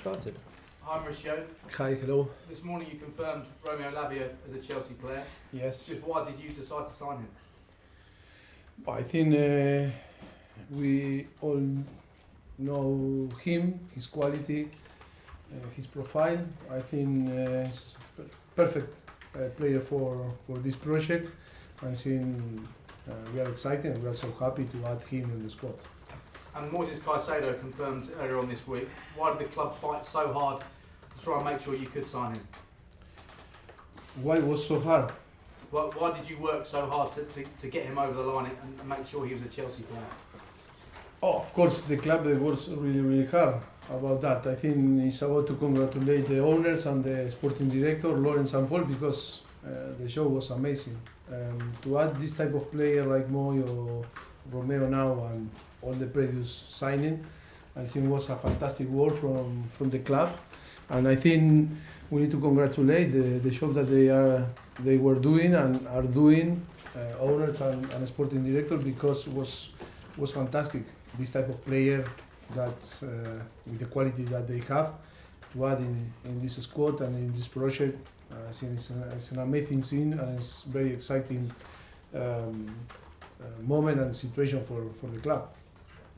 started. Hi Mauricio. Hi, hello. This morning you confirmed Romeo Lavia as a Chelsea player. Yes. Just why did you decide to sign him? I think we all know him, his quality, his profile. I think he's a perfect player for this project. I think we are excited and we are so happy to add him in the squad. And Moises Caicedo confirmed earlier on this week. Why did the club fight so hard to try and make sure you could sign him? Why it was so hard? Why did you work so hard to get him over the line and make sure he was a Chelsea player? Oh, of course, the club works really hard about that. I think it's about to congratulate the owners and the sporting director, Lawrence and Paul, because the show was amazing. To add this type of player like Moy or Romeo now and all the previous signing, I think was a fantastic work from the club. And I think we need to congratulate the job that they were doing and are doing, owners and sporting director, because it was fantastic. This type of player that with the quality that they have to add in this squad and in this project, I think it's an amazing scene and it's very exciting moment and situation for the club.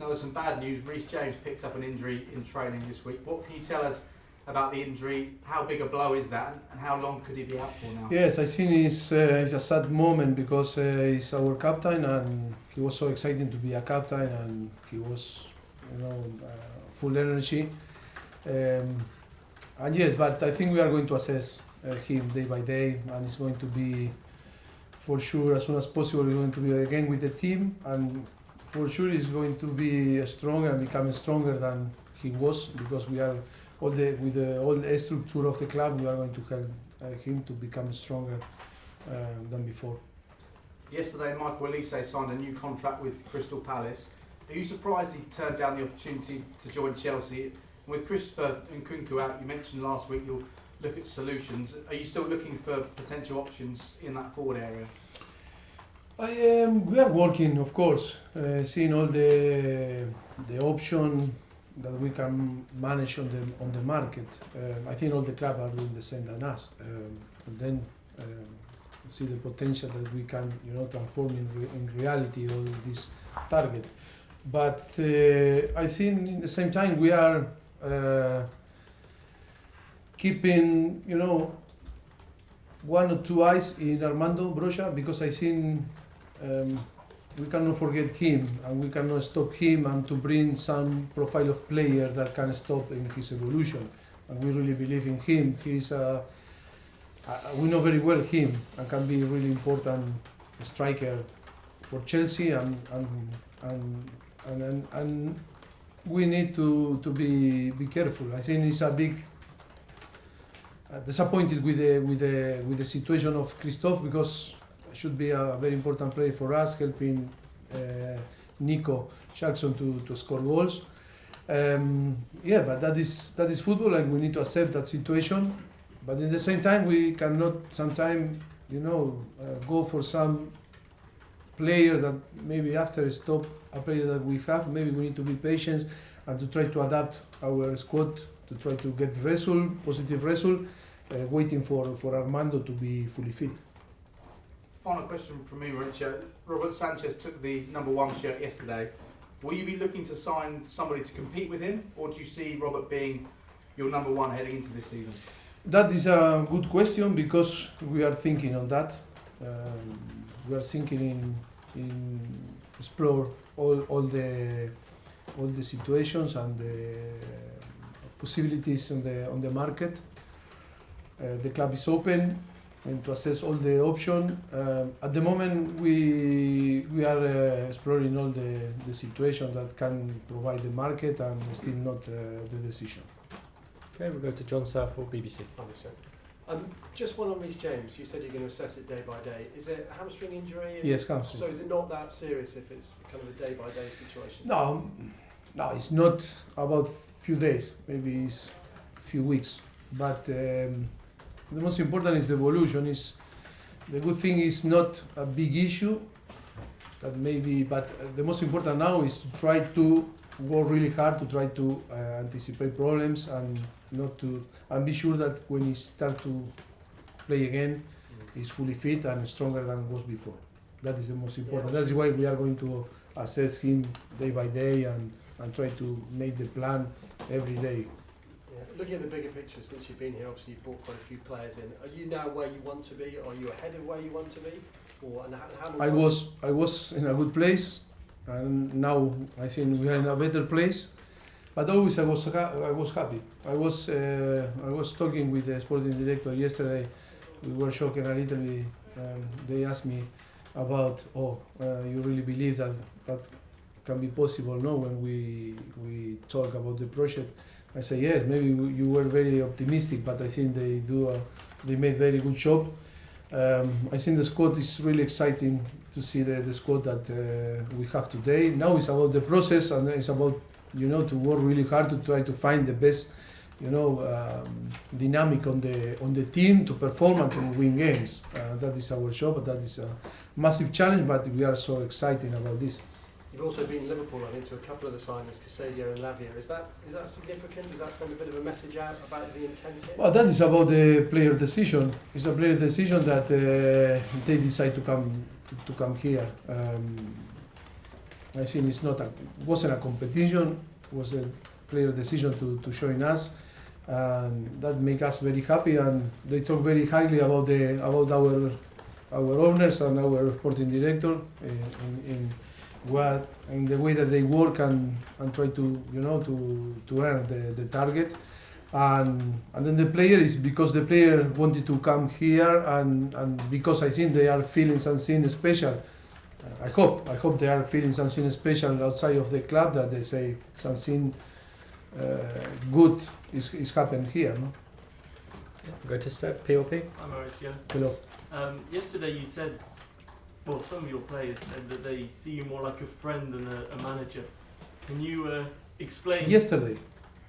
Now there's some bad news. Reece James picks up an injury in training this week. What can you tell us about the injury? How big a blow is that, and how long could he be out for now? Yes, I think it's a sad moment because he's our captain and he was so exciting to be a captain and he was, full energy. And yes, but I think we are going to assess him day by day, and it's going to be, for sure, as soon as possible, we're going to be again with the team, and for sure he's going to be strong and become stronger than he was, because we are with the old structure of the club, we are going to help him to become stronger than before. Yesterday, Michael Elise signed a new contract with Crystal Palace. Are you surprised he turned down the opportunity to join Chelsea? With Christopher Nkunku out, you mentioned last week you'll look at solutions. Are you still looking for potential options in that forward area? We are working, of course, seeing all the option that we can manage on the market. I think all the clubs are doing the same than us, and then see the potential that we can, transform in reality all this target. But I think in the same time we are keeping, one or two eyes in Armando Broja, because I think we cannot forget him and we cannot stop him, and to bring some profile of player that can stop in his evolution. And we really believe in him. He's we know very well him and can be a really important striker for Chelsea, and we need to be careful. I think it's a big disappointed with the situation of Christophe, because should be a very important player for us, helping Nico Jackson to score goals. But that is football, and we need to accept that situation. But in the same time, we cannot sometimes, go for some player that maybe after stop a player that we have. Maybe we need to be patient and to try to adapt our squad to try to get positive result, waiting for Armando to be fully fit. Final question from me, Mauricio. Robert Sanchez took the #1 shirt yesterday. Will you be looking to sign somebody to compete with him, or do you see Robert being your #1 heading into this season? That is a good question, because we are thinking on that. We are thinking in explore all the situations and the possibilities on the market. The club is open and to assess all the options. At the moment, we are exploring all the situations that can provide the market, and still not the decision. Okay, we'll go to John Southall, BBC. Just one on Reece James. You said you're going to assess it day by day. Is it a hamstring injury? Yes, hamstring. So is it not that serious if it's kind of a day by day situation? No, it's not about few days. Maybe it's few weeks. But the most important is the evolution. The good thing is not a big issue. But the most important now is to try to work really hard to try to anticipate problems and not to and be sure that when he start to play again, he's fully fit and stronger than was before. That is the most important. That's why we are going to assess him day by day and try to make the plan every day. Yeah. Looking at the bigger picture, since you've been here, obviously you've brought quite a few players in. Are you now where you want to be? Are you ahead of where you want to be? Or and how I was in a good place, and now I think we are in a better place. But always I was happy. I was talking with the sporting director yesterday. We were shocking a little bit. They asked me about, you really believe that can be possible? No, when we talk about the project, I say yes. Maybe you were very optimistic, but I think they made very good job. I think the squad is really exciting to see the squad that we have today. Now it's about the process, and it's about to work really hard to try to find the best dynamic on the team to perform and to win games. That is our job. That is a massive challenge, but we are so excited about this. You've also been in Liverpool, I think, to a couple of the signings, Casadio and Lavia. Is that significant? Does that send a bit of a message out about the intent here? Well, that is about the player decision. It's a player decision that they decide to come here. I think it wasn't a competition. It was a player decision to join us, and that make us very happy. And they talk very highly about our owners and our sporting director in the way that they work and try to earn the target. And then the player is because the player wanted to come here and because I think they are feeling something special. I hope they are feeling something special outside of the club, that they say something good is happening here. No? Go to Seb, PLP. Hi Mauricio. Hello. Yesterday you said, well, some of your players said that they see you more like a friend than a manager. Can you explain? Yesterday.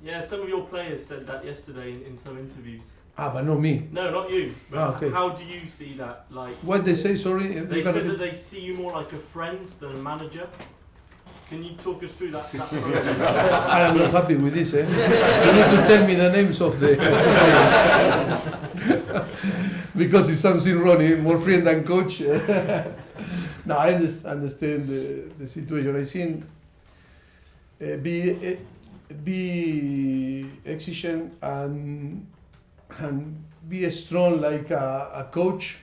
Yeah, some of your players said that yesterday in some interviews. But not me. No, not you. But Okay. how do you see that? Like, What they say? Sorry. they said that they see you more like a friend than a manager. Can you talk us through that process? I am not happy with this. You need to tell me the names of the because it's something wrong. More friend than coach. No, I understand the situation. I think be exigent and be strong like a coach.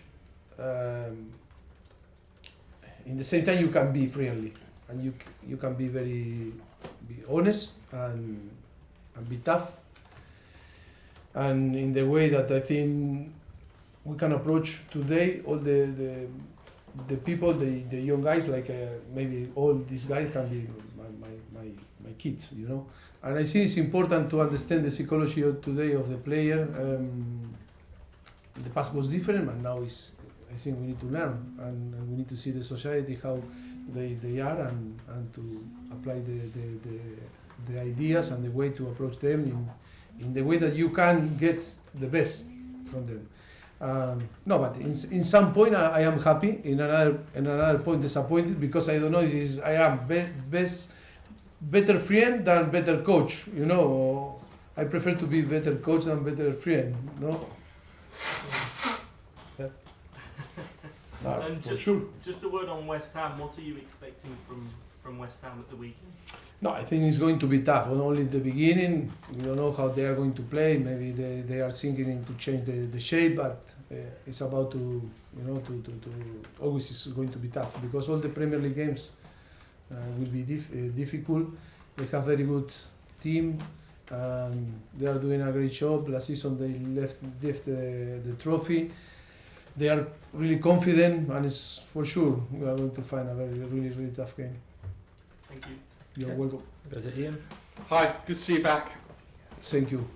In the same time, you can be friendly and you can be be honest and be tough. And in the way that I think we can approach today all the people, the young guys, like maybe all these guys can be my kids, And I think it's important to understand the psychology of today of the player. The past was different, but now I think we need to learn and we need to see the society how they are and to apply the ideas and the way to approach them in the way that you can get the best from them. No, but in some point I am happy. In another point disappointed because I don't know if I am better friend than better coach. I prefer to be better coach than better friend. No. Yeah. And for sure. Just a word on West Ham. What are you expecting from West Ham at the weekend? No, I think it's going to be tough. Only at the beginning, we don't know how they are going to play. Maybe they are thinking to change the shape, but it's about to always it's going to be tough because all the Premier League games will be difficult. They have very good team. They are doing a great job. Last season they left the trophy. They are really confident, and it's for sure we are going to find a really tough game. Thank you. You're Okay. welcome. Goes to Ian. Hi, good to see you back. Thank you.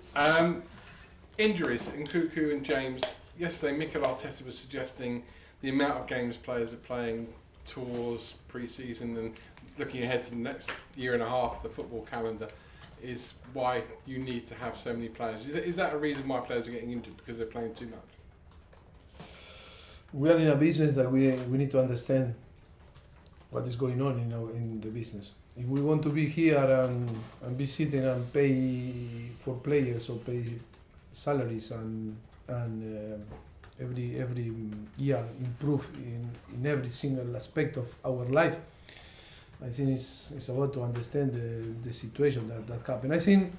Injuries in Nkunku and James. Yesterday, Mikel Arteta was suggesting the amount of games players are playing tours pre-season and looking ahead to the next year and a half, the football calendar, is why you need to have so many players. Is that a reason why players are getting injured because they're playing too much? We are in a business that we need to understand what is going on in the business. if we want to be here and be sitting and pay for players or pay salaries and every year improve in every single aspect of our life, I think it's about to understand the situation that happened. I think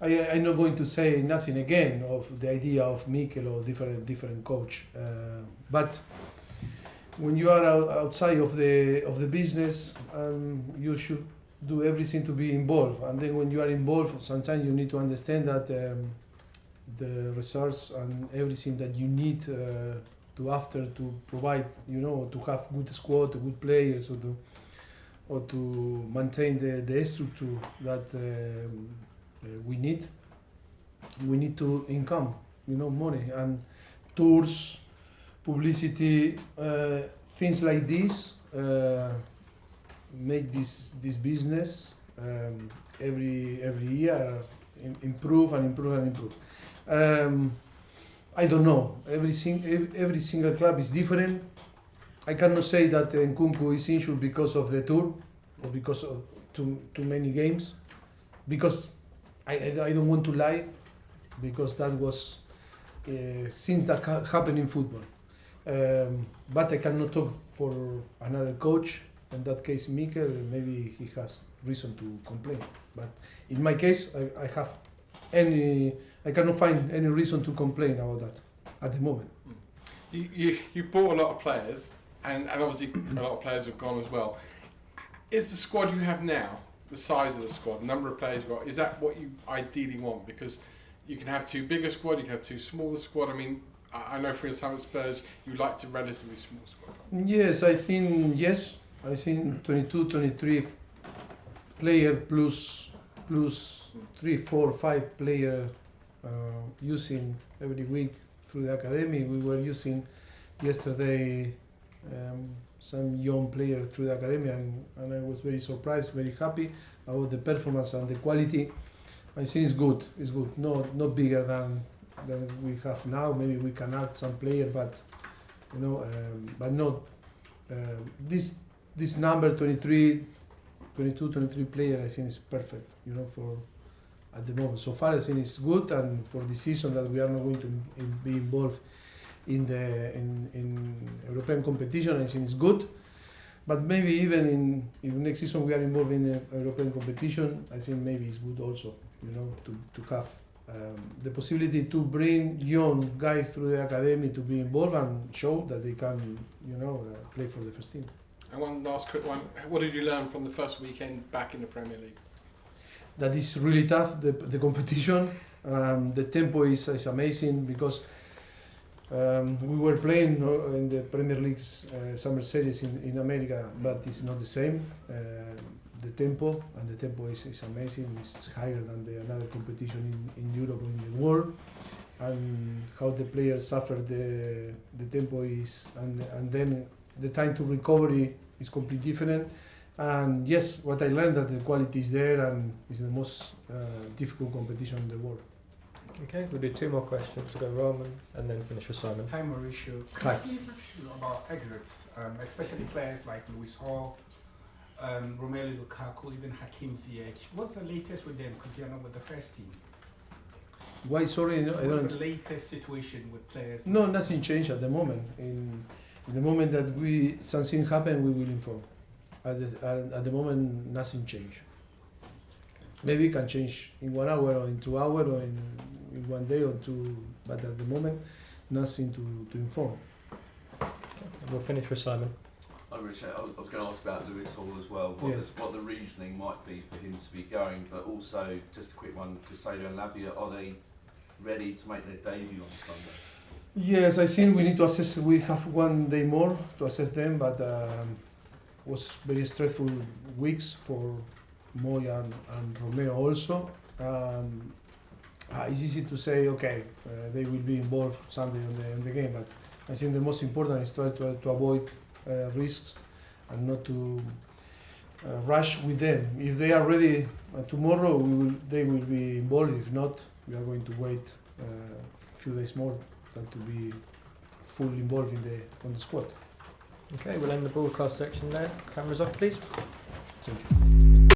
I'm not going to say nothing again of the idea of Mikel or different coach, but when you are outside of the business, you should do everything to be involved. And then when you are involved, sometimes you need to understand that the resource and everything that you need to provide, to have good squad, good players, or to maintain the structure that we need. We need to income, money and tours, publicity, things like this. Make this business every year improve and improve and improve. I don't know. Every single club is different. I cannot say that Nkunku is injured because of the tour or because of too many games. Because I don't want to lie, because that was things that happen in football. But I cannot talk for another coach. In that case, Mikel, maybe he has reason to complain. But in my case, I cannot find any reason to complain about that at the moment. You bought a lot of players, and obviously a lot of players have gone as well. Is the squad you have now, the size of the squad, the number of players you've got, is that what you ideally want? Because you can have two bigger squad, you can have two smaller squad. I mean, I know for your time at Spurs, you liked a relatively small squad. Yes, I think 22, 23 player plus 3, 4, 5 player using every week through the academy. We were using yesterday some young player through the academy, and I was very surprised, very happy about the performance and the quality. I think it's good. It's good. Not bigger than we have now. Maybe we can add some player, but but not this number 22, 23 player. I think is perfect. For at the moment. So far, I think it's good, and for the season that we are not going to be involved in European competition, I think it's good. But maybe even if next season we are involved in European competition, I think maybe it's good also, to have the possibility to bring young guys through the academy to be involved and show that they can, play for the first team. And one last quick one. What did you learn from the first weekend back in the Premier League? That is really tough, the competition. The tempo is amazing, because we were playing in the Premier League's summer series in America, but it's not the same. The tempo is amazing. It's higher than another competition in Europe or in the world. And how the players suffer the tempo is, and then the time to recovery is completely different. And yes, what I learned that the quality is there, and it's the most difficult competition in the world. Okay, we'll do 2 more questions. We'll go Roman and then finish with Simon. Hi Mauricio. Hi. Can you please ask you about exits, especially players like Luis Hall, Romelu Lukaku, even Hakim Ziyech? What's the latest with them, because they are not with the first team? Why? Sorry, I don't. What's the latest situation with players? No, nothing changed at the moment. In the moment that something happen, we will inform. At the moment, nothing changed. Maybe it can change in 1 hour or in 2 hours or in 1 day or 2, but at the moment, nothing to inform. Okay. We'll finish with Simon. I was going to ask about Lewis Hall as well. What the reasoning might be for him to be going, but also just a quick one. Romeo Lavia, are they ready to make their debut on Sunday? Yes, I think we need to assess. We have 1 day more to assess them, but was very stressful weeks for Moya and Romeo also. It's easy to say, okay, they will be involved Sunday in the game, but I think the most important is try to avoid risks and not to rush with them. If they are ready tomorrow, they will be involved. If not, we are going to wait a few days more than to be fully involved on the squad. Okay, we'll end the broadcast section there. Cameras off, please. Thank you.